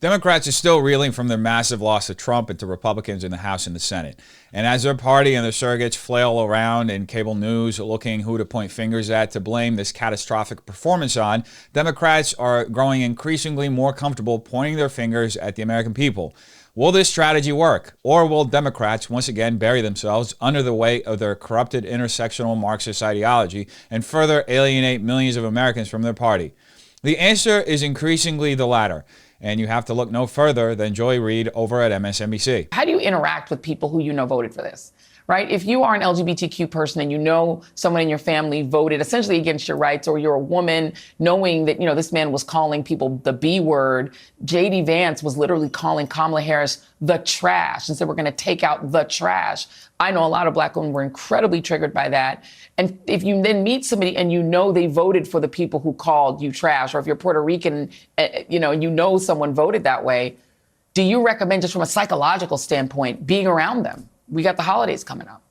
Democrats are still reeling from their massive loss to Trump and to Republicans in the House and the Senate. And as their party and their surrogates flail around in cable news looking who to point fingers at to blame this catastrophic performance on, Democrats are growing increasingly more comfortable pointing their fingers at the American people. Will this strategy work? Or will Democrats once again bury themselves under the weight of their corrupted intersectional Marxist ideology and further alienate millions of Americans from their party? The answer is increasingly the latter. And you have to look no further than Joy Reid over at MSNBC. How do you interact with people who you know voted for this? Right? If you are an LGBTQ person and you know someone in your family voted essentially against your rights, or you're a woman knowing that, this man was calling people the B word, J.D. Vance was literally calling Kamala Harris the trash and said, we're going to take out the trash. I know a lot of Black women were incredibly triggered by that. And if you then meet somebody and they voted for the people who called you trash, or if you're Puerto Rican, and someone voted that way, do you recommend, just from a psychological standpoint, being around them? We got the holidays coming up.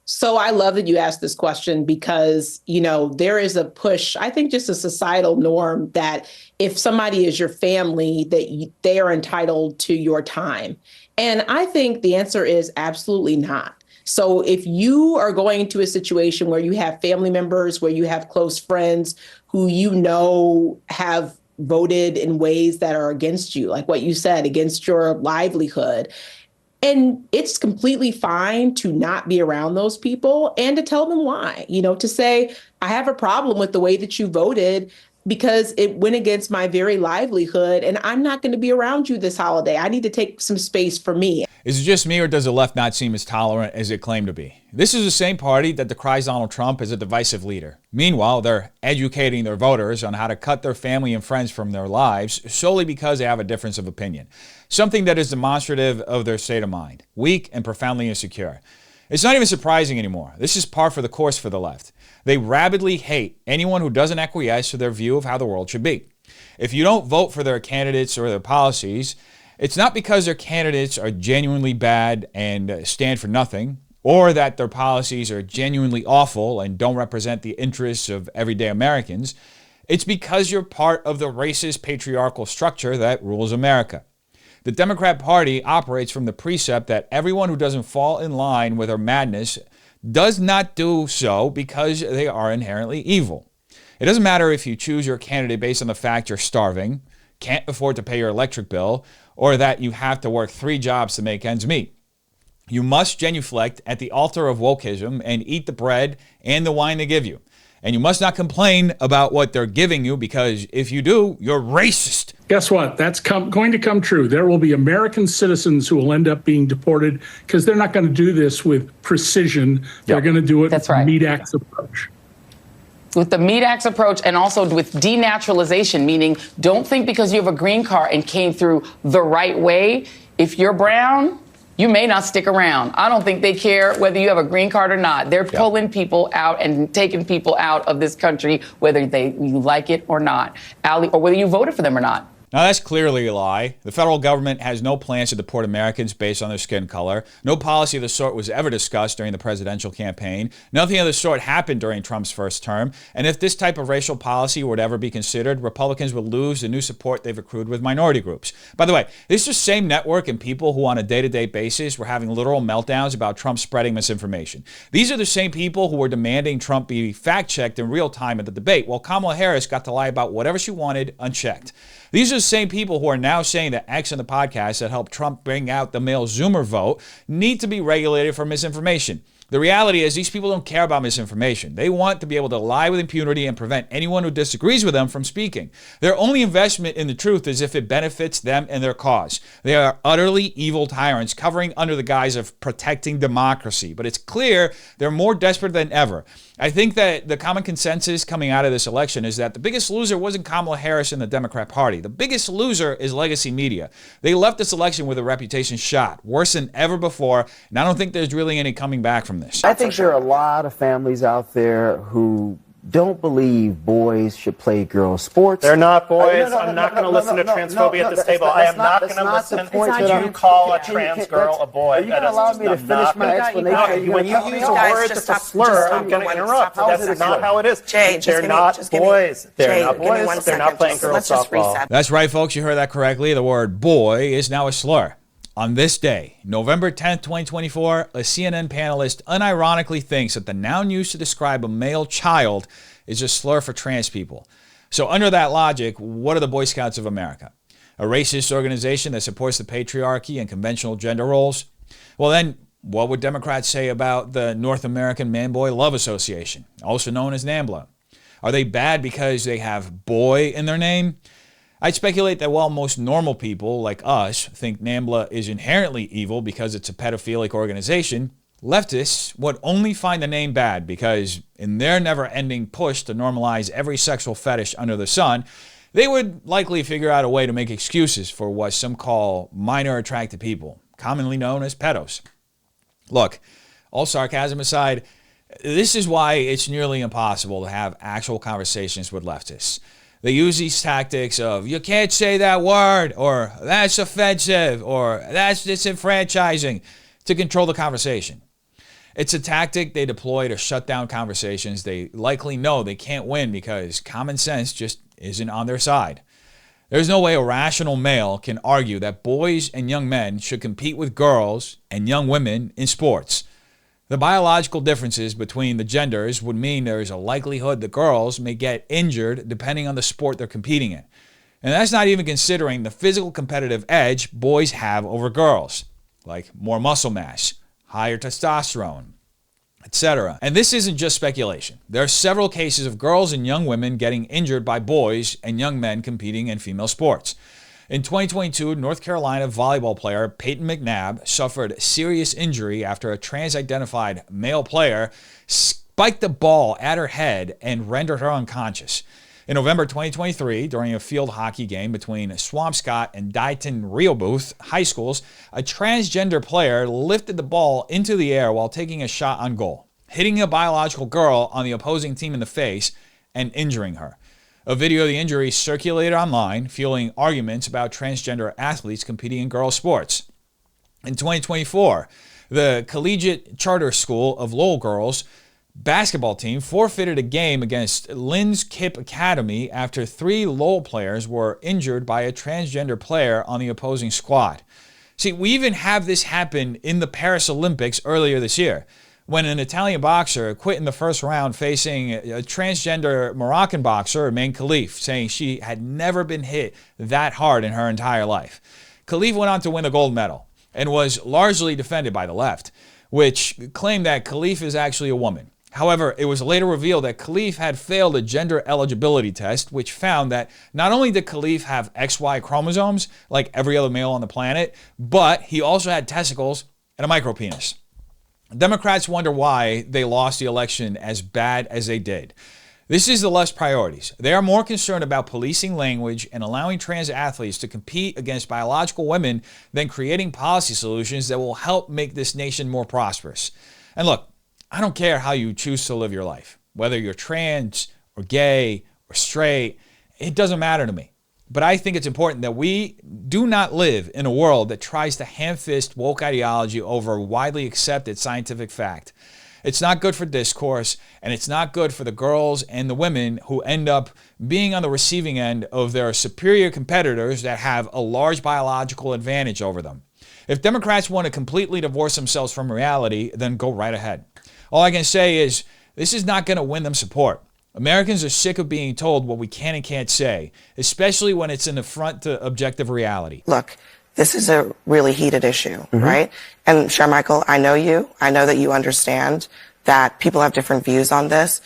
So I love that you asked this question because, there is a push, I think just a societal norm that if somebody is your family, that they are entitled to your time. And I think the answer is absolutely not. So if you are going into a situation where you have family members, where you have close friends who have voted in ways that are against you, like what you said, against your livelihood, and it's completely fine to not be around those people and to tell them why, to say, I have a problem with the way that you voted because it went against my very livelihood, and I'm not going to be around you this holiday. I need to take some space for me. Is it just me, or does the left not seem as tolerant as it claimed to be? This is the same party that decries Donald Trump as a divisive leader. Meanwhile, they're educating their voters on how to cut their family and friends from their lives solely because they have a difference of opinion. Something that is demonstrative of their state of mind, weak and profoundly insecure. It's not even surprising anymore. This is par for the course for the left. They rabidly hate anyone who doesn't acquiesce to their view of how the world should be. If you don't vote for their candidates or their policies, it's not because their candidates are genuinely bad and stand for nothing, or that their policies are genuinely awful and don't represent the interests of everyday Americans. It's because you're part of the racist patriarchal structure that rules America. The Democrat Party operates from the precept that everyone who doesn't fall in line with their madness does not do so because they are inherently evil. It doesn't matter if you choose your candidate based on the fact you're starving, can't afford to pay your electric bill, or that you have to work 3 jobs to make ends meet. You must genuflect at the altar of wokeism and eat the bread and the wine they give you. And you must not complain about what they're giving you, because if you do, you're racist. Guess what? That's going to come true. There will be American citizens who will end up being deported because they're not going to do this with precision. They're going to do it with the meat axe approach. With the meat axe approach, and also with denaturalization, meaning don't think because you have a green card and came through the right way, if you're brown, you may not stick around. I don't think they care whether you have a green card or not. They're pulling people out and taking people out of this country, whether you like it or not, or whether you voted for them or not. Now, that's clearly a lie. The federal government has no plans to deport Americans based on their skin color. No policy of the sort was ever discussed during the presidential campaign. Nothing of the sort happened during Trump's first term. And if this type of racial policy would ever be considered, Republicans would lose the new support they've accrued with minority groups. By the way, this is the same network and people who on a day-to-day basis were having literal meltdowns about Trump spreading misinformation. These are the same people who were demanding Trump be fact-checked in real time at the debate, while Kamala Harris got to lie about whatever she wanted unchecked. These are the same people who are now saying that X and the podcast that helped Trump bring out the male Zoomer vote need to be regulated for misinformation. The reality is these people don't care about misinformation. They want to be able to lie with impunity and prevent anyone who disagrees with them from speaking. Their only investment in the truth is if it benefits them and their cause. They are utterly evil tyrants covering under the guise of protecting democracy. But it's clear they're more desperate than ever. I think that the common consensus coming out of this election is that the biggest loser wasn't Kamala Harris and the Democrat Party. The biggest loser is legacy media. They left this election with a reputation shot, worse than ever before, and I don't think there's really any coming back from this. I think there are a lot of families out there who don't believe boys should play girls' sports. They're not boys. I'm not going to listen to transphobia at this table. I am not going to listen to you call a trans girl a boy. Are you going to allow me to finish my explanation? When you use a word that's a slur, I'm going to interrupt. That's not how it is. They're not boys. They're not boys. They're not playing girls' softball. That's right, folks. You heard that correctly. The word boy is now a slur. On this day, November 10th, 2024, a CNN panelist unironically thinks that the noun used to describe a male child is a slur for trans people. So under that logic, what are the Boy Scouts of America? A racist organization that supports the patriarchy and conventional gender roles? Well then, what would Democrats say about the North American Man-Boy Love Association, also known as NAMBLA? Are they bad because they have boy in their name? I'd speculate that while most normal people like us think NAMBLA is inherently evil because it's a pedophilic organization, leftists would only find the name bad because in their never-ending push to normalize every sexual fetish under the sun, they would likely figure out a way to make excuses for what some call minor attracted people, commonly known as pedos. Look, all sarcasm aside, this is why it's nearly impossible to have actual conversations with leftists. They use these tactics of, you can't say that word, or that's offensive, or that's disenfranchising, to control the conversation. It's a tactic they deploy to shut down conversations they likely know they can't win because common sense just isn't on their side. There's no way a rational male can argue that boys and young men should compete with girls and young women in sports. The biological differences between the genders would mean there is a likelihood that girls may get injured depending on the sport they're competing in. And that's not even considering the physical competitive edge boys have over girls, like more muscle mass, higher testosterone, etc. And this isn't just speculation. There are several cases of girls and young women getting injured by boys and young men competing in female sports. In 2022, North Carolina volleyball player Peyton McNabb suffered serious injury after a trans-identified male player spiked the ball at her head and rendered her unconscious. In November 2023, during a field hockey game between Swampscott and Dighton Rehoboth high schools, a transgender player lifted the ball into the air while taking a shot on goal, hitting a biological girl on the opposing team in the face and injuring her. A video of the injury circulated online, fueling arguments about transgender athletes competing in girls' sports. In 2024, the Collegiate Charter School of Lowell girls basketball team forfeited a game against Lynn's Kip Academy after 3 Lowell players were injured by a transgender player on the opposing squad. See, we even have this happen in the Paris Olympics earlier this year, when an Italian boxer quit in the first round facing a transgender Moroccan boxer, Maine Khalif, saying she had never been hit that hard in her entire life. Khalif went on to win the gold medal and was largely defended by the left, which claimed that Khalif is actually a woman. However, it was later revealed that Khalif had failed a gender eligibility test, which found that not only did Khalif have XY chromosomes, like every other male on the planet, but he also had testicles and a micropenis. Democrats wonder why they lost the election as bad as they did. This is the left's priorities. They are more concerned about policing language and allowing trans athletes to compete against biological women than creating policy solutions that will help make this nation more prosperous. And look, I don't care how you choose to live your life, whether you're trans or gay or straight, it doesn't matter to me. But I think it's important that we do not live in a world that tries to ham-fist woke ideology over widely accepted scientific fact. It's not good for discourse, and it's not good for the girls and the women who end up being on the receiving end of their superior competitors that have a large biological advantage over them. If Democrats want to completely divorce themselves from reality, then go right ahead. All I can say is this is not going to win them support. Americans are sick of being told what we can and can't say, especially when it's an affront to objective reality. Look, this is a really heated issue, right? And Sharmichael, I know you. I know that you understand that people have different views on this.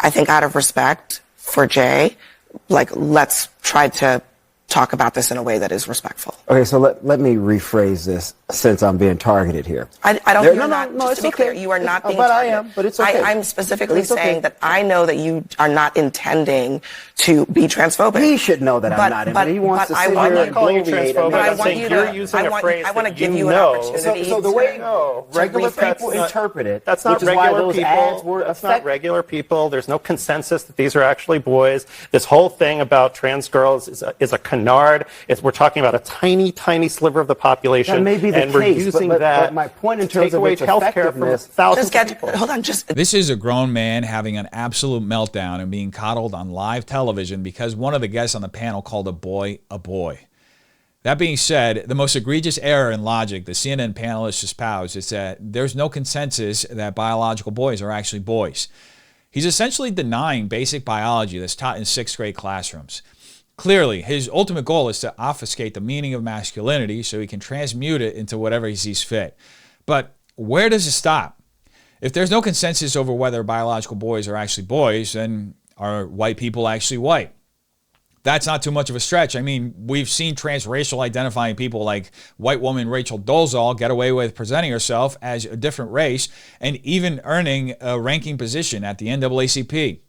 I think out of respect for Jay, like, let's try to talk about this in a way that is respectful. Okay, so let me rephrase this since I'm being targeted here. I don't think just to be clear, you are not being targeted. I am, but it's okay. I'm specifically saying that I know that you are not intending to be transphobic. He should know that I'm not. But he wants to sit here and I'm not calling you transphobic. I'm saying you're using a phrase I want to give you an opportunity. So the way regular people interpret it, that's not regular people. That's not regular people. There's no consensus that these are actually boys. This whole thing about trans girls is a canard. We're talking about a tiny, tiny sliver of the population. That may be the and we're using that my point in to terms take of away its healthcare from thousands of people. Hold on, This is a grown man having an absolute meltdown and being coddled on live television because one of the guests on the panel called a boy a boy. That being said, the most egregious error in logic the CNN panelists espouse is that there's no consensus that biological boys are actually boys. He's essentially denying basic biology that's taught in 6th grade classrooms. Clearly, his ultimate goal is to obfuscate the meaning of masculinity so he can transmute it into whatever he sees fit. But where does it stop? If there's no consensus over whether biological boys are actually boys, then are white people actually white? That's not too much of a stretch. I mean, we've seen transracial identifying people like white woman Rachel Dolezal get away with presenting herself as a different race and even earning a ranking position at the NAACP.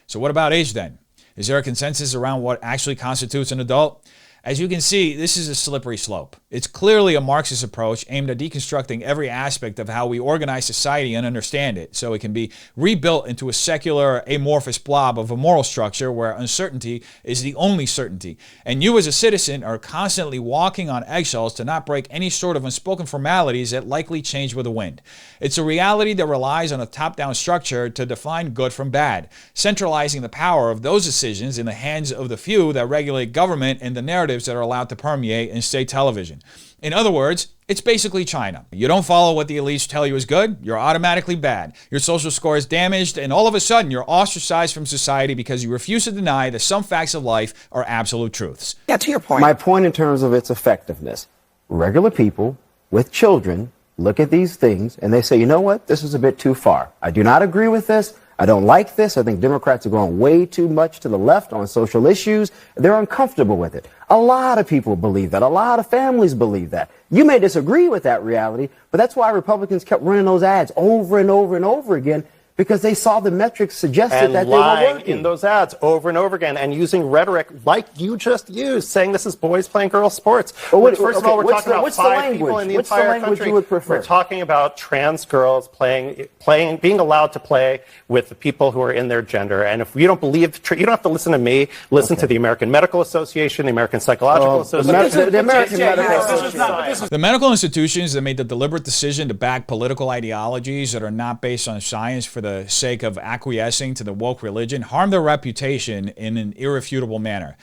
So what about age then? Is there a consensus around what actually constitutes an adult? As you can see, this is a slippery slope. It's clearly a Marxist approach aimed at deconstructing every aspect of how we organize society and understand it, so it can be rebuilt into a secular, amorphous blob of a moral structure where uncertainty is the only certainty. And you as a citizen are constantly walking on eggshells to not break any sort of unspoken formalities that likely change with the wind. It's a reality that relies on a top-down structure to define good from bad, centralizing the power of those decisions in the hands of the few that regulate government and the narratives that are allowed to permeate in state television. In other words, it's basically China. You don't follow what the elites tell you is good, you're automatically bad. Your social score is damaged, and all of a sudden you're ostracized from society because you refuse to deny that some facts of life are absolute truths. Yeah, to your point. My point in terms of its effectiveness, regular people with children look at these things and they say, you know what, this is a bit too far. I do not agree with this. I don't like this. I think Democrats are going way too much to the left on social issues. They're uncomfortable with it. A lot of people believe that. A lot of families believe that. You may disagree with that reality, but that's why Republicans kept running those ads over and over and over again, because they saw the metrics suggested that they were working. In those ads over and over again and using rhetoric like you just used, saying this is boys playing girls sports. But First of all, we're talking about 5 people in the entire country. You would prefer? We're talking about trans girls being allowed to play with the people who are in their gender. And if you don't believe, you don't have to listen to me. Listen to the American Medical Association, the American Psychological Association. The American Medical Association. The medical institutions that made the deliberate decision to back political ideologies that are not based on science for the sake of acquiescing to the woke religion harm their reputation in an irrefutable manner.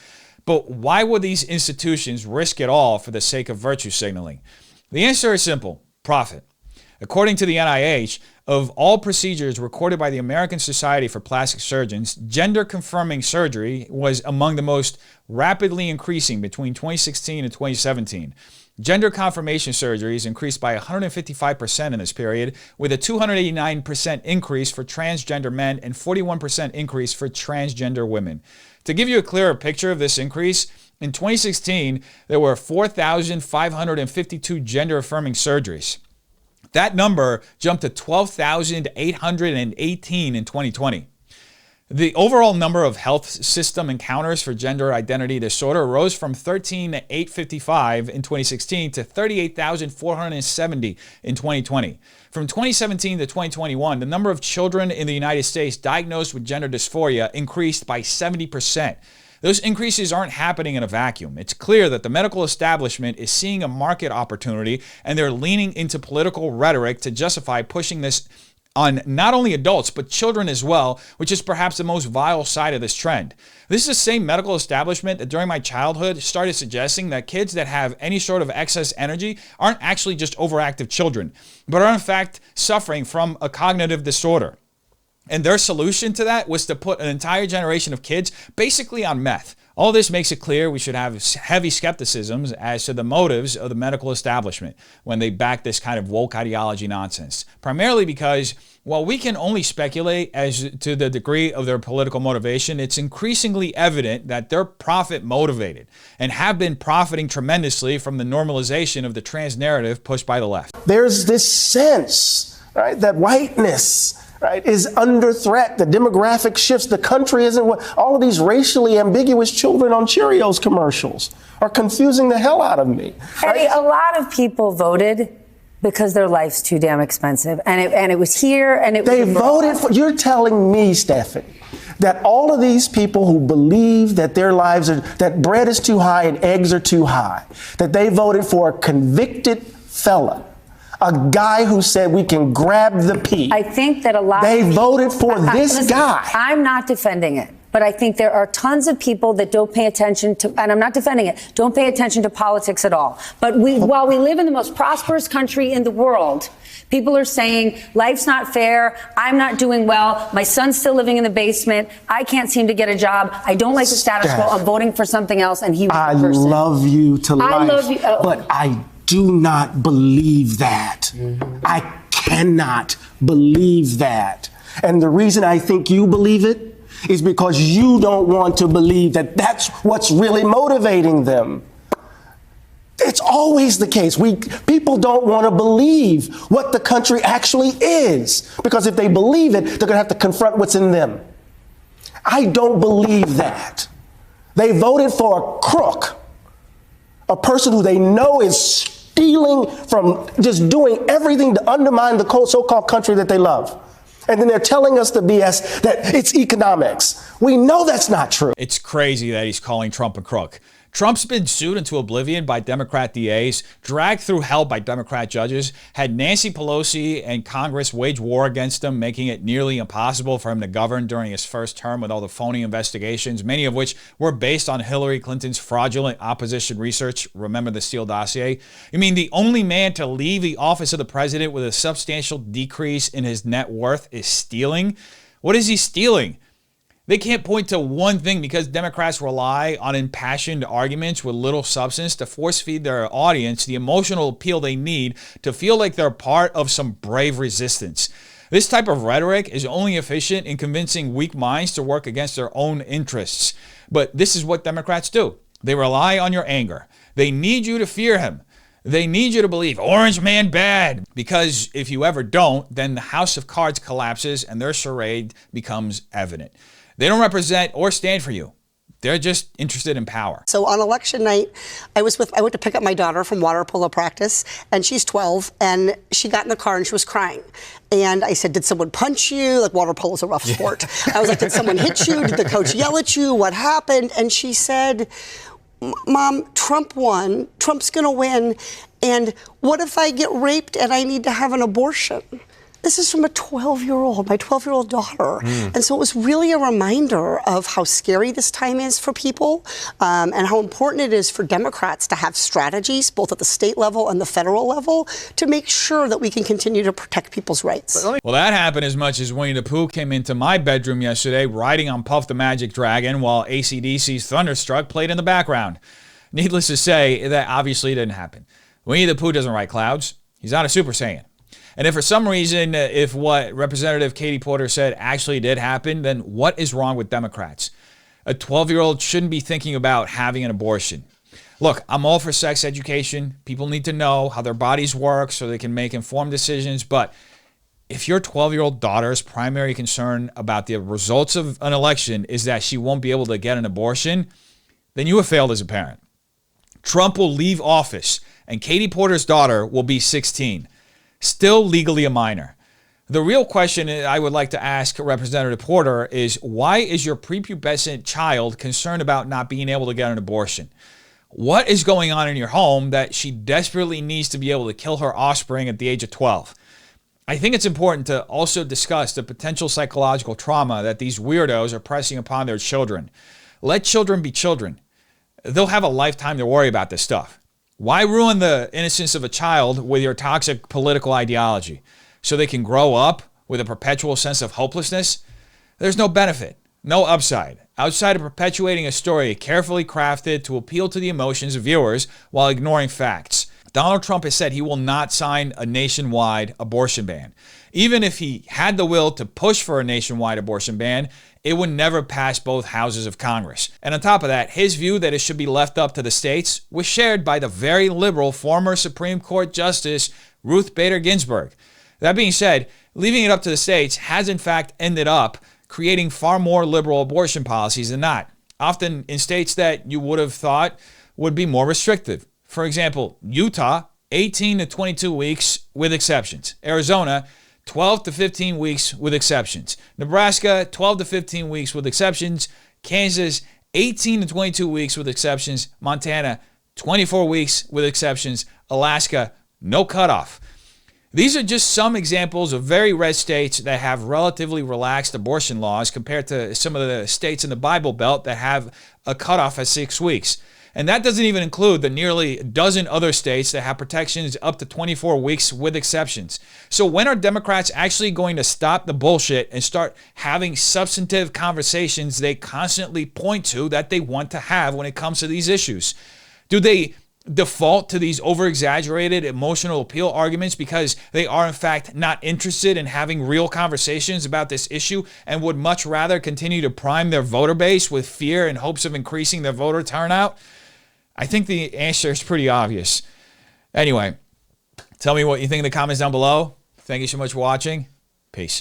But why would these institutions risk it all for the sake of virtue signaling? The answer is simple: profit. According to the NIH, of all procedures recorded by the American Society for Plastic Surgeons, gender-confirming surgery was among the most rapidly increasing between 2016 and 2017. Gender confirmation surgeries increased by 155% in this period, with a 289% increase for transgender men and 41% increase for transgender women. To give you a clearer picture of this increase, in 2016, there were 4,552 gender-affirming surgeries. That number jumped to 12,818 in 2020. The overall number of health system encounters for gender identity disorder rose from 13,855 in 2016 to 38,470 in 2020. From 2017 to 2021, the number of children in the United States diagnosed with gender dysphoria increased by 70%. Those increases aren't happening in a vacuum. It's clear that the medical establishment is seeing a market opportunity, and they're leaning into political rhetoric to justify pushing this on not only adults, but children as well, which is perhaps the most vile side of this trend. This is the same medical establishment that during my childhood started suggesting that kids that have any sort of excess energy aren't actually just overactive children, but are in fact suffering from a cognitive disorder. And their solution to that was to put an entire generation of kids basically on meth. All this makes it clear we should have heavy skepticisms as to the motives of the medical establishment when they back this kind of woke ideology nonsense. Primarily because, while we can only speculate as to the degree of their political motivation, it's increasingly evident that they're profit motivated and have been profiting tremendously from the normalization of the trans narrative pushed by the left. There's this sense, right, that whiteness, right, is under threat. The demographic shifts. The country isn't what all of these racially ambiguous children on Cheerios commercials are confusing the hell out of me. Right? Hey, a lot of people voted because their life's too damn expensive, and it was here, and it. They was voted for. You're telling me, Stephanie, that all of these people who believe that their lives are, that bread is too high and eggs are too high, that they voted for a convicted felon, a guy who said we can grab the pea. I think that a lot. They voted for this guy. I'm not defending it, but I think there are tons of people that don't pay attention to, and I'm not defending it, don't pay attention to politics at all. But while we live in the most prosperous country in the world, people are saying life's not fair. I'm not doing well. My son's still living in the basement. I can't seem to get a job. I don't like the status quo. I'm voting for something else. And he was I the person. love you to life. I love you. But I do not believe that. I cannot believe that. And the reason I think you believe it is because you don't want to believe that that's what's really motivating them. It's always the case. People don't want to believe what the country actually is, because if they believe it, they're going to have to confront what's in them. I don't believe that. They voted for a crook, a person who they know is stealing from, just doing everything to undermine the so-called country that they love. And then they're telling us the BS that it's economics. We know that's not true. It's crazy that he's calling Trump a crook. Trump's been sued into oblivion by Democrat DAs, dragged through hell by Democrat judges, had Nancy Pelosi and Congress wage war against him, making it nearly impossible for him to govern during his first term with all the phony investigations, many of which were based on Hillary Clinton's fraudulent opposition research. Remember the Steele dossier? I mean, the only man to leave the office of the president with a substantial decrease in his net worth is stealing. What is he stealing? They can't point to one thing because Democrats rely on impassioned arguments with little substance to force feed their audience the emotional appeal they need to feel like they're part of some brave resistance. This type of rhetoric is only efficient in convincing weak minds to work against their own interests. But this is what Democrats do. They rely on your anger. They need you to fear him. They need you to believe Orange Man bad, because if you ever don't, then the house of cards collapses and their charade becomes evident. They don't represent or stand for you. They're just interested in power. So on election night, I went to pick up my daughter from water polo practice, and she's 12, and she got in the car and she was crying. And I said, did someone punch you? Like, water polo is a rough sport. I was like, did someone hit you? Did the coach yell at you? What happened? And she said, Mom, Trump won. Trump's going to win. And what if I get raped and I need to have an abortion? This is from a 12-year-old, my 12-year-old daughter. And so it was really a reminder of how scary this time is for people, and how important it is for Democrats to have strategies, both at the state level and the federal level, to make sure that we can continue to protect people's rights. Well, that happened as much as Winnie the Pooh came into my bedroom yesterday riding on Puff the Magic Dragon while AC/DC's Thunderstruck played in the background. Needless to say, that obviously didn't happen. Winnie the Pooh doesn't ride clouds. He's not a Super Saiyan. And if for some reason, if what Representative Katie Porter said actually did happen, then what is wrong with Democrats? A 12-year-old shouldn't be thinking about having an abortion. Look, I'm all for sex education. People need to know how their bodies work so they can make informed decisions. But if your 12-year-old daughter's primary concern about the results of an election is that she won't be able to get an abortion, then you have failed as a parent. Trump will leave office, and Katie Porter's daughter will be 16. Still legally a minor. The real question I would like to ask Representative Porter is, why is your prepubescent child concerned about not being able to get an abortion? What is going on in your home that she desperately needs to be able to kill her offspring at the age of 12? I think it's important to also discuss the potential psychological trauma that these weirdos are pressing upon their children. Let children be children. They'll have a lifetime to worry about this stuff. Why ruin the innocence of a child with your toxic political ideology? So they can grow up with a perpetual sense of hopelessness? There's no benefit, no upside, outside of perpetuating a story carefully crafted to appeal to the emotions of viewers while ignoring facts. Donald Trump has said he will not sign a nationwide abortion ban. Even if he had the will to push for a nationwide abortion ban, it would never pass both houses of Congress. And on top of that, his view that it should be left up to the states was shared by the very liberal former Supreme Court Justice Ruth Bader Ginsburg. That being said, leaving it up to the states has in fact ended up creating far more liberal abortion policies than not, often in states that you would have thought would be more restrictive. For example, Utah, 18 to 22 weeks with exceptions. Arizona, 12 to 15 weeks with exceptions. Nebraska, 12 to 15 weeks with exceptions. Kansas, 18 to 22 weeks with exceptions. Montana, 24 weeks with exceptions. Alaska, no cutoff. These are just some examples of very red states that have relatively relaxed abortion laws compared to some of the states in the Bible Belt that have a cutoff at 6 weeks. And that doesn't even include the nearly a dozen other states that have protections up to 24 weeks with exceptions. So when are Democrats actually going to stop the bullshit and start having substantive conversations they constantly point to that they want to have when it comes to these issues? Do they default to these over-exaggerated emotional appeal arguments because they are in fact not interested in having real conversations about this issue and would much rather continue to prime their voter base with fear in hopes of increasing their voter turnout? I think the answer is pretty obvious. Anyway, tell me what you think in the comments down below. Thank you so much for watching. Peace.